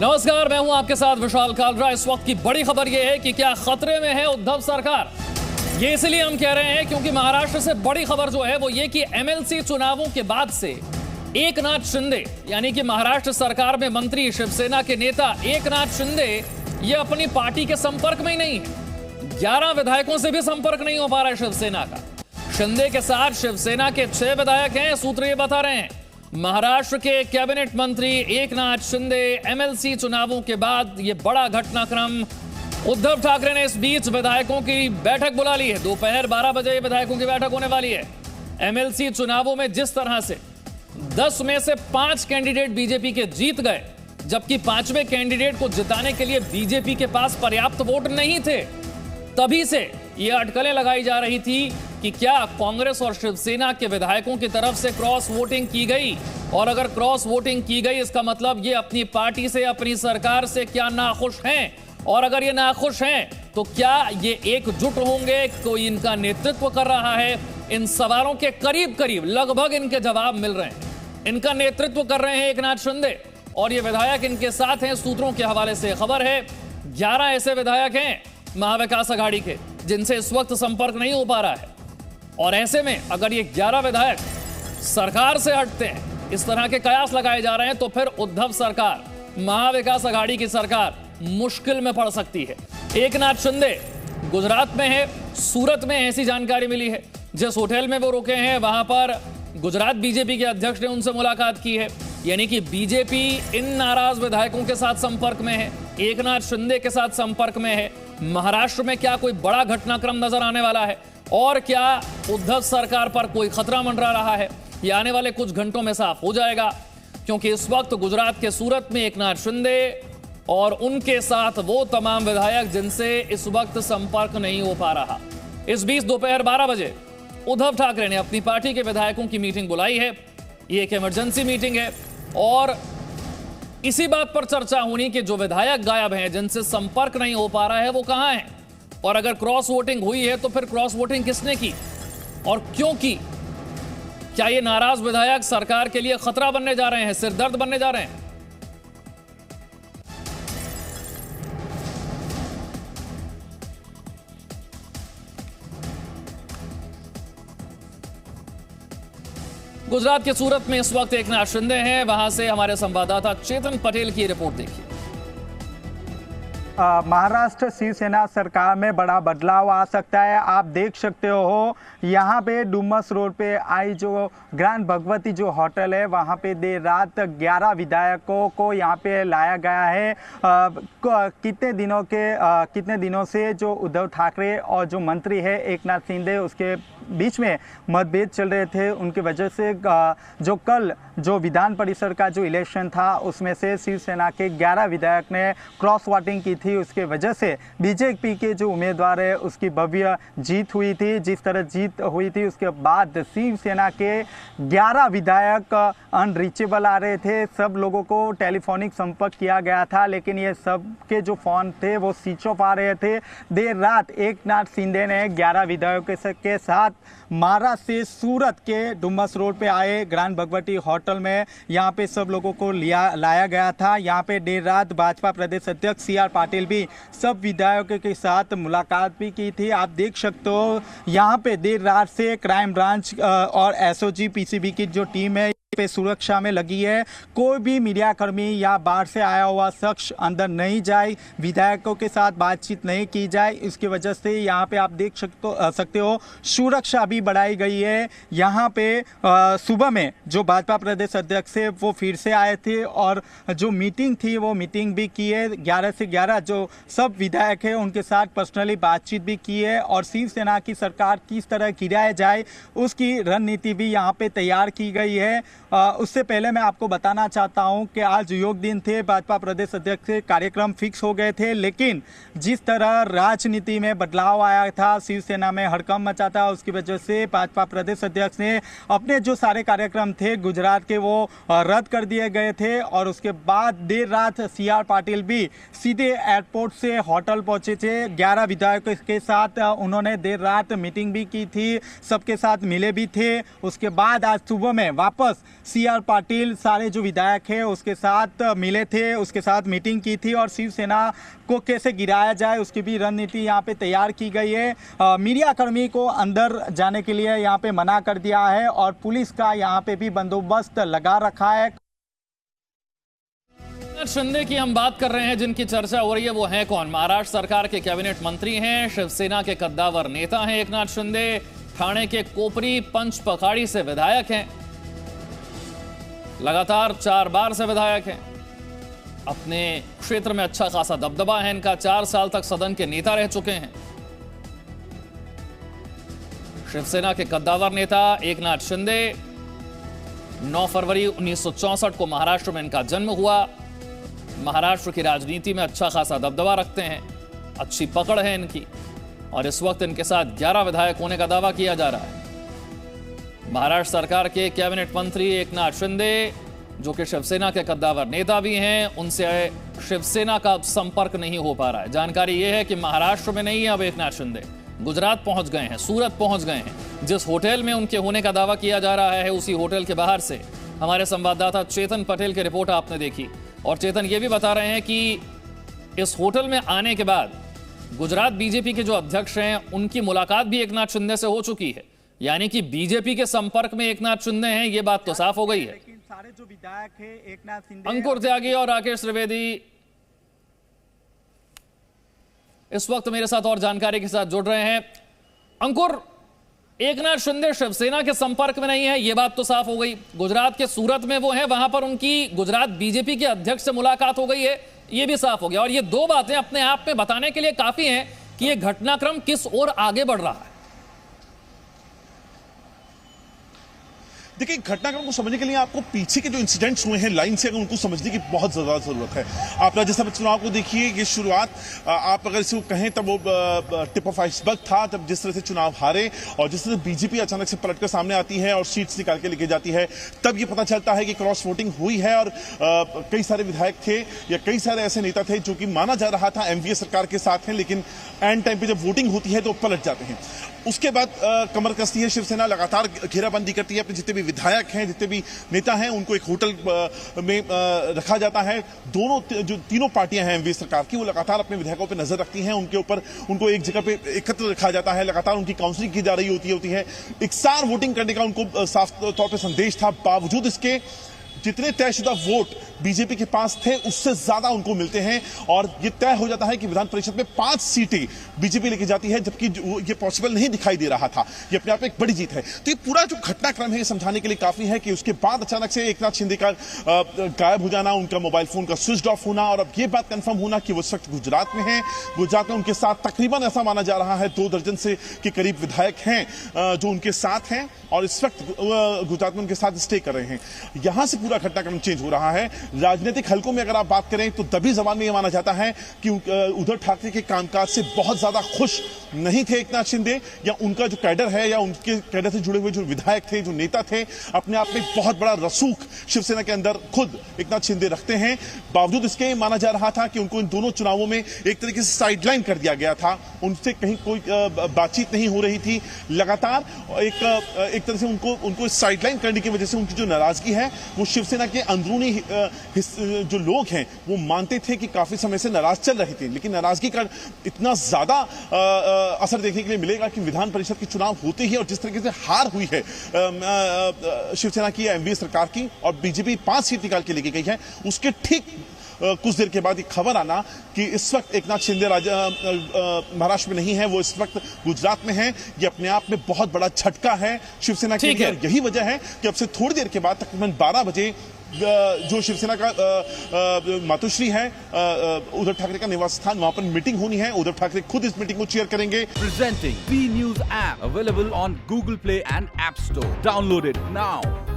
नमस्कार, मैं हूं आपके साथ विशाल कालरा। इस वक्त की बड़ी खबर यह है कि क्या खतरे में है उद्धव सरकार। ये इसलिए हम कह रहे हैं क्योंकि महाराष्ट्र से बड़ी खबर जो है वो ये कि एमएलसी चुनावों के बाद से एकनाथ शिंदे यानी कि महाराष्ट्र सरकार में मंत्री शिवसेना के नेता एकनाथ शिंदे ये अपनी पार्टी के संपर्क में ही नहीं है। 11 विधायकों से भी संपर्क नहीं हो पा रहा है शिवसेना का। शिंदे के साथ शिवसेना के 6 विधायक हैं। सूत्र ये बता रहे हैं महाराष्ट्र के कैबिनेट मंत्री एकनाथ शिंदे एमएलसी चुनावों के बाद ये बड़ा घटनाक्रम। उद्धव ठाकरे ने इस बीच विधायकों की बैठक बुला ली है। दोपहर 12 बजे ये विधायकों की बैठक होने वाली है। एमएलसी चुनावों में जिस तरह से 10 में से 5 कैंडिडेट बीजेपी के जीत गए, जबकि 5वें कैंडिडेट को जिताने के लिए बीजेपी के पास पर्याप्त वोट नहीं थे, तभी से ये अटकलें लगाई जा रही थी कि क्या कांग्रेस और शिवसेना के विधायकों की तरफ से क्रॉस वोटिंग की गई, और अगर क्रॉस वोटिंग की गई इसका मतलब ये अपनी पार्टी से, अपनी सरकार से क्या नाखुश हैं, और अगर ये नाखुश हैं तो क्या ये एकजुट होंगे, कोई इनका नेतृत्व कर रहा है। इन सवालों के करीब करीब लगभग इनके जवाब मिल रहे हैं। इनका नेतृत्व कर रहे हैं एकनाथ शिंदे और ये विधायक इनके साथ हैं। सूत्रों के हवाले से खबर है 11 ऐसे विधायक हैं महाविकास आघाड़ी के जिनसे इस वक्त संपर्क नहीं हो पा रहा है, और ऐसे में अगर ये 11 विधायक सरकार से हटते हैं, इस तरह के कयास लगाए जा रहे हैं, तो फिर उद्धव सरकार, महाविकास आघाड़ी की सरकार मुश्किल में पड़ सकती है। एकनाथ शिंदे गुजरात में है, सूरत में ऐसी जानकारी मिली है। जिस होटल में वो रुके हैं वहां पर गुजरात बीजेपी के अध्यक्ष ने उनसे मुलाकात की है, यानी कि बीजेपी इन नाराज विधायकों के साथ संपर्क में है, एकनाथ शिंदे के साथ संपर्क में है। महाराष्ट्र में क्या कोई बड़ा घटनाक्रम नजर आने वाला है, और क्या उद्धव सरकार पर कोई खतरा मंडरा रहा है, ये आने वाले कुछ घंटों में साफ हो जाएगा। क्योंकि इस वक्त गुजरात के सूरत में एकनाथ शिंदे और उनके साथ वो तमाम विधायक जिनसे इस वक्त संपर्क नहीं हो पा रहा। इस बीच दोपहर 12 बजे उद्धव ठाकरे ने अपनी पार्टी के विधायकों की मीटिंग बुलाई है। ये एक इमरजेंसी मीटिंग है और इसी बात पर चर्चा होनी कि जो विधायक गायब हैं, जिनसे संपर्क नहीं हो पा रहा है, वो कहां हैं, और अगर क्रॉस वोटिंग हुई है तो फिर क्रॉस वोटिंग किसने की और क्यों की। क्या ये नाराज विधायक सरकार के लिए खतरा बनने जा रहे हैं, सिरदर्द बनने जा रहे हैं। गुजरात के सूरत में इस वक्त एकनाथ शिंदे हैं। वहां से हमारे संवाददाता चेतन पटेल की रिपोर्ट देखिए। महाराष्ट्र शिवसेना सरकार में बड़ा बदलाव आ सकता है। आप देख सकते हो यहाँ पे डुमस रोड पे आई जो ग्रैंड भगवती जो होटल है, वहाँ पे देर रात 11 विधायकों को यहाँ पे लाया गया है। कितने दिनों से जो उद्धव ठाकरे और जो मंत्री है एकनाथ शिंदे, उसके बीच में मतभेद चल रहे थे। उनकी वजह से जो कल जो विधान परिषद का जो इलेक्शन था उसमें से शिवसेना के 11 विधायक ने क्रॉस वोटिंग की थी। उसके वजह से बीजेपी के जो उम्मीदवार है उसकी भव्य जीत हुई थी। जिस तरह जीत हुई थी उसके बाद शिवसेना के 11 विधायक अनरीचेबल आ रहे थे। सब लोगों को टेलीफोनिक संपर्क किया गया था, लेकिन ये सब के जो फ़ोन थे वो स्विच ऑफ आ रहे थे। देर रात एकनाथ शिंदे ने 11 विधायकों के साथ महाराष्ट्र से सूरत के डुमस रोड पे आए ग्रैंड भगवती होटल में। यहाँ पे सब लोगों को लाया गया था। यहाँ पे देर रात भाजपा प्रदेश अध्यक्ष CR पाटिल भी सब विधायकों के साथ मुलाकात भी की थी। आप देख सकते हो यहाँ पे देर रात से क्राइम ब्रांच और SOG PCB की जो टीम है पे सुरक्षा में लगी है। कोई भी मीडिया कर्मी या बाहर से आया हुआ शख्स अंदर नहीं जाए, विधायकों के साथ बातचीत नहीं की जाए। इसकी वजह से यहाँ पे आप देख सकते हो सुरक्षा भी बढ़ाई गई है। यहाँ पे सुबह में जो भाजपा प्रदेश अध्यक्ष है वो फिर से आए थे और जो मीटिंग थी वो मीटिंग भी की है। 11 से 11 जो सब विधायक है उनके साथ पर्सनली बातचीत भी की है, और शिवसेना की सरकार किस तरह गिराया जाए उसकी रणनीति भी यहाँ पे तैयार की गई है। उससे पहले मैं आपको बताना चाहता हूं कि आज योग दिन थे, भाजपा प्रदेश अध्यक्ष के कार्यक्रम फिक्स हो गए थे, लेकिन जिस तरह राजनीति में बदलाव आया था, शिवसेना में हड़कंप मचा था, उसकी वजह से भाजपा प्रदेश अध्यक्ष ने अपने जो सारे कार्यक्रम थे गुजरात के वो रद्द कर दिए गए थे। और उसके बाद देर रात CR पाटिल भी सीधे एयरपोर्ट से होटल पहुंचे थे। 11 विधायकों के साथ उन्होंने देर रात मीटिंग भी की थी, सबके साथ मिले भी थे। उसके बाद आज सुबह में वापस CR पाटिल सारे जो विधायक हैं उसके साथ मिले थे, उसके साथ मीटिंग की थी और शिवसेना को कैसे गिराया जाए उसकी भी रणनीति यहाँ पे तैयार की गई है। मीडिया कर्मी को अंदर जाने के लिए यहाँ पे मना कर दिया है और पुलिस का यहाँ पे भी बंदोबस्त लगा रखा है। शिंदे की हम बात कर रहे हैं, जिनकी चर्चा हो रही है वो हैं कौन? महाराष्ट्र सरकार के कैबिनेट मंत्री हैं, शिवसेना के कद्दावर नेता हैं एकनाथ शिंदे, ठाणे के कोपरी पंच पखाड़ी से विधायक हैं, लगातार 4 बार से विधायक हैं, अपने क्षेत्र में अच्छा खासा दबदबा है इनका, 4 साल तक सदन के नेता रह चुके हैं। शिवसेना के कद्दावर नेता एकनाथ शिंदे, 9 फरवरी 1964 को महाराष्ट्र में इनका जन्म हुआ, महाराष्ट्र की राजनीति में अच्छा खासा दबदबा रखते हैं, अच्छी पकड़ है इनकी और इस वक्त इनके साथ 11 विधायक होने का दावा किया जा रहा है। महाराष्ट्र सरकार के कैबिनेट मंत्री एकनाथ शिंदे, जो कि शिवसेना के कद्दावर नेता भी हैं, उनसे शिवसेना का संपर्क नहीं हो पा रहा है। जानकारी यह है कि महाराष्ट्र में नहीं है अब एकनाथ शिंदे, गुजरात पहुंच गए हैं, सूरत पहुंच गए हैं। जिस होटल में उनके होने का दावा किया जा रहा है उसी होटल के बाहर से हमारे संवाददाता चेतन पटेल की रिपोर्ट आपने देखी और चेतन ये भी बता रहे हैं कि इस होटल में आने के बाद गुजरात बीजेपी के जो अध्यक्ष हैं उनकी मुलाकात भी एकनाथ शिंदे से हो चुकी है, यानी कि बीजेपी के संपर्क में एकनाथ शिंदे हैं, ये बात तो साफ हो गई है। लेकिन सारे जो विधायक हैं एकनाथ शिंदे, अंकुर त्यागी और राकेश त्रिवेदी इस वक्त मेरे साथ और जानकारी के साथ जुड़ रहे हैं। अंकुर, एकनाथ शिंदे शिवसेना के संपर्क में नहीं है, यह बात तो साफ हो गई। गुजरात के सूरत में वो है, वहां पर उनकी गुजरात बीजेपी के अध्यक्ष से मुलाकात हो गई है, यह भी साफ हो गया। और ये 2 बातें अपने आप में बताने के लिए काफी हैं कि यह घटनाक्रम किस ओर आगे बढ़ रहा है। देखिए, घटनाक्रम को समझने के लिए आपको पीछे के जो इंसिडेंट्स हुए हैं लाइन से अगर उनको समझने की बहुत ज्यादा जरूरत है। आप राज्यसभा चुनाव को देखिए, ये शुरुआत आप अगर इसको कहें तब वो टिप ऑफ आइसबर्ग था, तब जिस तरह से चुनाव हारे और जिस तरह से बीजेपी अचानक से पलटकर सामने आती है और सीट्स निकाल के लेके जाती है, तब ये पता चलता है कि क्रॉस वोटिंग हुई है और कई सारे विधायक थे या कई सारे ऐसे नेता थे जो कि माना जा रहा था एनडीए सरकार के साथ हैं, लेकिन एंड टाइम पे जब वोटिंग होती है तो पलट जाते हैं। उसके बाद कमर कसती है शिवसेना, लगातार घेराबंदी करती है, अपने जितने भी विधायक हैं, जितने भी नेता हैं, उनको एक होटल में रखा जाता है। जो तीनों पार्टियां हैं एनडीए सरकार की, वो लगातार अपने विधायकों पर नजर रखती हैं, उनको एक जगह पे एकत्र रखा जाता है, लगातार उनकी काउंसलिंग की जा रही होती है। इकसार वोटिंग करने का उनको साफ तौर पर संदेश था। बावजूद इसके जितने तयशुदा वोट बीजेपी के पास थे उससे ज्यादा उनको मिलते हैं और ये तय हो जाता है कि विधान परिषद में 5 सीटें बीजेपी लेके जाती है, जबकि ये पॉसिबल नहीं दिखाई दे रहा था। ये अपने आप में एक बड़ी जीत है। तो ये पूरा जो घटनाक्रम है ये समझाने के लिए काफी है कि उसके बाद अचानक से एकनाथ शिंदे का गायब हो जाना, उनका मोबाइल फोन का स्विच ऑफ होना और अब ये बात कंफर्म होना कि वो इस वक्त गुजरात में है। गुजरात में उनके साथ तकरीबन ऐसा माना जा रहा है 2 दर्जन से के करीब विधायक हैं जो उनके साथ हैं और इस वक्त गुजरात में उनके साथ स्टे कर रहे हैं। यहां से पूरा घटनाक्रम चेंज हो रहा है। राजनीतिक हलकों में अगर आप बात करें तो दबी जबान में यह माना जाता है कि उद्धव ठाकरे के कामकाज से बहुत ज्यादा खुश नहीं थे एकनाथ शिंदे, या उनका जो कैडर है या उनके कैडर से जुड़े हुए जो विधायक थे, जो नेता थे, अपने आप में बहुत बड़ा रसूख शिवसेना के अंदर खुद एकनाथ शिंदे रखते हैं। बावजूद इसके माना जा रहा था कि उनको इन दोनों चुनावों में एक तरीके से साइडलाइन कर दिया गया था, उनसे कहीं कोई बातचीत नहीं हो रही थी। लगातार एक तरह से उनको साइडलाइन करने की वजह से उनकी जो नाराजगी है वो शिवसेना के अंदरूनी जो लोग हैं वो मानते थे कि काफी समय से नाराज चल रहे थे, लेकिन नाराजगी का इतना ज्यादा असर देखने के लिए मिलेगा कि विधान परिषद के चुनाव होते ही और जिस तरीके से हार हुई है शिवसेना की, एनडीए सरकार की, और बीजेपी 5 सीट निकाल के लेके गई है, उसके ठीक कुछ देर के बाद एक खबर आना कि इस वक्त एकनाथ शिंदे महाराष्ट्र में नहीं है, वो इस वक्त गुजरात में है, ये अपने आप में बहुत बड़ा झटका है शिवसेना के लिए। और यही वजह है कि अब से थोड़ी देर के बाद तकरीबन 12 बजे जो शिवसेना का मातोश्री है उद्धव ठाकरे का निवास स्थान, वहां पर मीटिंग होनी है। उद्धव ठाकरे खुद इस मीटिंग को चेयर करेंगे। Presenting B news app available on Google Play and App Store. Download it now.